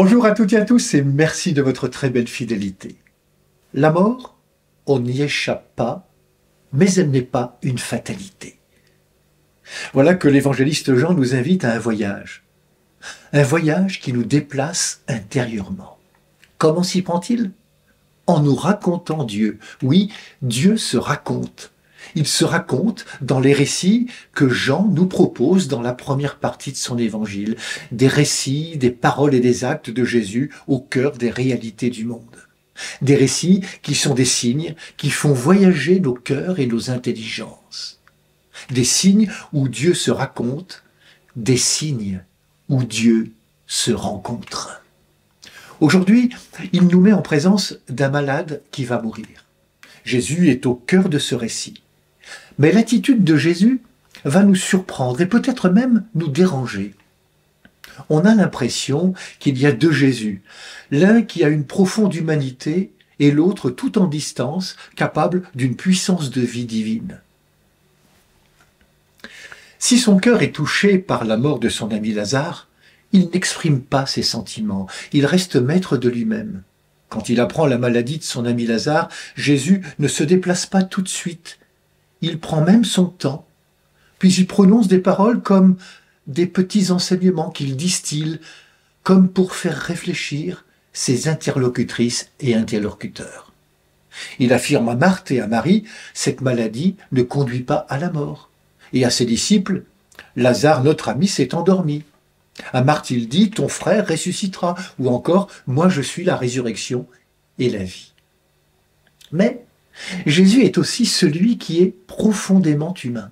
Bonjour à toutes et à tous et merci de votre très belle fidélité. La mort, on n'y échappe pas, mais elle n'est pas une fatalité. Voilà que l'évangéliste Jean nous invite à un voyage qui nous déplace intérieurement. Comment s'y prend-il? En nous racontant Dieu. Oui, Dieu se raconte. Il se raconte dans les récits que Jean nous propose dans la première partie de son évangile, des récits, des paroles et des actes de Jésus au cœur des réalités du monde. Des récits qui sont des signes qui font voyager nos cœurs et nos intelligences. Des signes où Dieu se raconte, des signes où Dieu se rencontre. Aujourd'hui, il nous met en présence d'un malade qui va mourir. Jésus est au cœur de ce récit. Mais l'attitude de Jésus va nous surprendre et peut-être même nous déranger. On a l'impression qu'il y a deux Jésus, l'un qui a une profonde humanité et l'autre tout en distance, capable d'une puissance de vie divine. Si son cœur est touché par la mort de son ami Lazare, il n'exprime pas ses sentiments, il reste maître de lui-même. Quand il apprend la maladie de son ami Lazare, Jésus ne se déplace pas tout de suite. Il prend même son temps, puis il prononce des paroles comme des petits enseignements qu'il distille, comme pour faire réfléchir ses interlocutrices et interlocuteurs. Il affirme à Marthe et à Marie, cette maladie ne conduit pas à la mort. Et à ses disciples, Lazare, notre ami, s'est endormi. À Marthe, il dit, ton frère ressuscitera, ou encore, moi je suis la résurrection et la vie. Mais Jésus est aussi celui qui est profondément humain.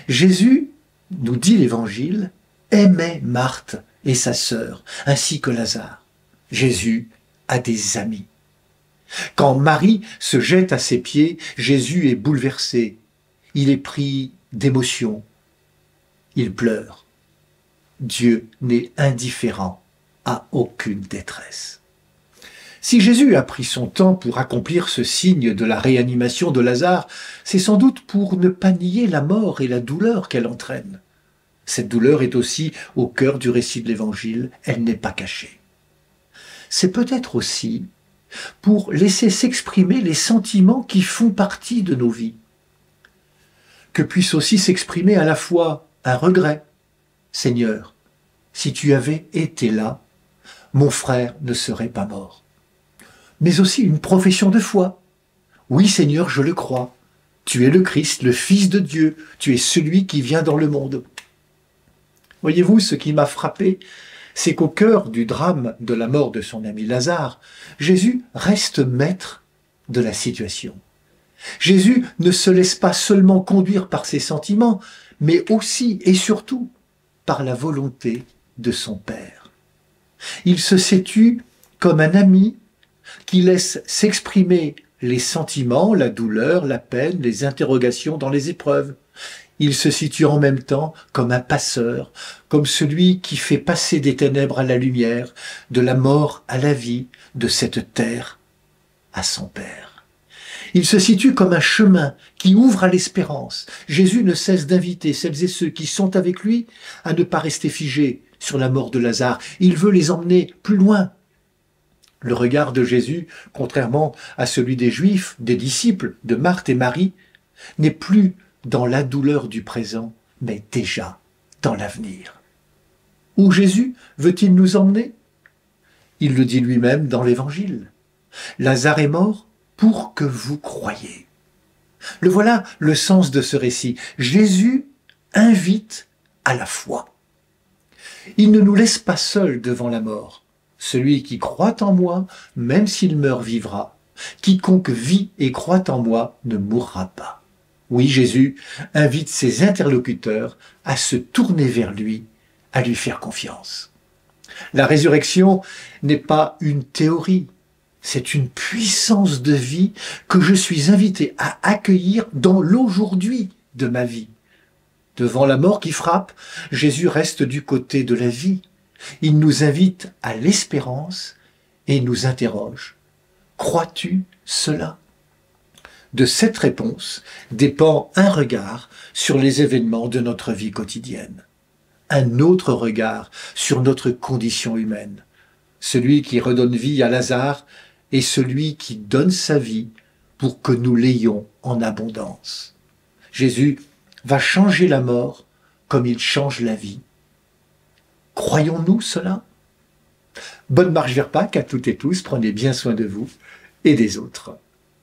Jésus, nous dit l'Évangile, aimait Marthe et sa sœur, ainsi que Lazare. Jésus a des amis. Quand Marie se jette à ses pieds, Jésus est bouleversé. Il est pris d'émotion. Il pleure. Dieu n'est indifférent à aucune détresse. Si Jésus a pris son temps pour accomplir ce signe de la réanimation de Lazare, c'est sans doute pour ne pas nier la mort et la douleur qu'elle entraîne. Cette douleur est aussi au cœur du récit de l'Évangile, elle n'est pas cachée. C'est peut-être aussi pour laisser s'exprimer les sentiments qui font partie de nos vies. Que puisse aussi s'exprimer à la fois un regret. Seigneur, si tu avais été là, mon frère ne serait pas mort. Mais aussi une profession de foi. Oui, Seigneur, je le crois. Tu es le Christ, le Fils de Dieu. Tu es celui qui vient dans le monde. Voyez-vous, ce qui m'a frappé, c'est qu'au cœur du drame de la mort de son ami Lazare, Jésus reste maître de la situation. Jésus ne se laisse pas seulement conduire par ses sentiments, mais aussi et surtout par la volonté de son Père. Il se situe comme un ami qui laisse s'exprimer les sentiments, la douleur, la peine, les interrogations dans les épreuves. Il se situe en même temps comme un passeur, comme celui qui fait passer des ténèbres à la lumière, de la mort à la vie, de cette terre à son Père. Il se situe comme un chemin qui ouvre à l'espérance. Jésus ne cesse d'inviter celles et ceux qui sont avec lui à ne pas rester figés sur la mort de Lazare. Il veut les emmener plus loin. Le regard de Jésus, contrairement à celui des Juifs, des disciples, de Marthe et Marie, n'est plus dans la douleur du présent, mais déjà dans l'avenir. Où Jésus veut-il nous emmener? Il le dit lui-même dans l'Évangile. Lazare est mort pour que vous croyiez. Le voilà le sens de ce récit. Jésus invite à la foi. Il ne nous laisse pas seuls devant la mort. Celui qui croit en moi, même s'il meurt, vivra. Quiconque vit et croit en moi ne mourra pas. Oui, Jésus invite ses interlocuteurs à se tourner vers lui, à lui faire confiance. La résurrection n'est pas une théorie, c'est une puissance de vie que je suis invité à accueillir dans l'aujourd'hui de ma vie. Devant la mort qui frappe, Jésus reste du côté de la vie. Il nous invite à l'espérance et nous interroge. Crois-tu cela? De cette réponse dépend un regard sur les événements de notre vie quotidienne, un autre regard sur notre condition humaine, celui qui redonne vie à Lazare est celui qui donne sa vie pour que nous l'ayons en abondance. Jésus va changer la mort comme il change la vie. Croyons-nous cela? Bonne marche vers Pâques à toutes et tous, prenez bien soin de vous et des autres.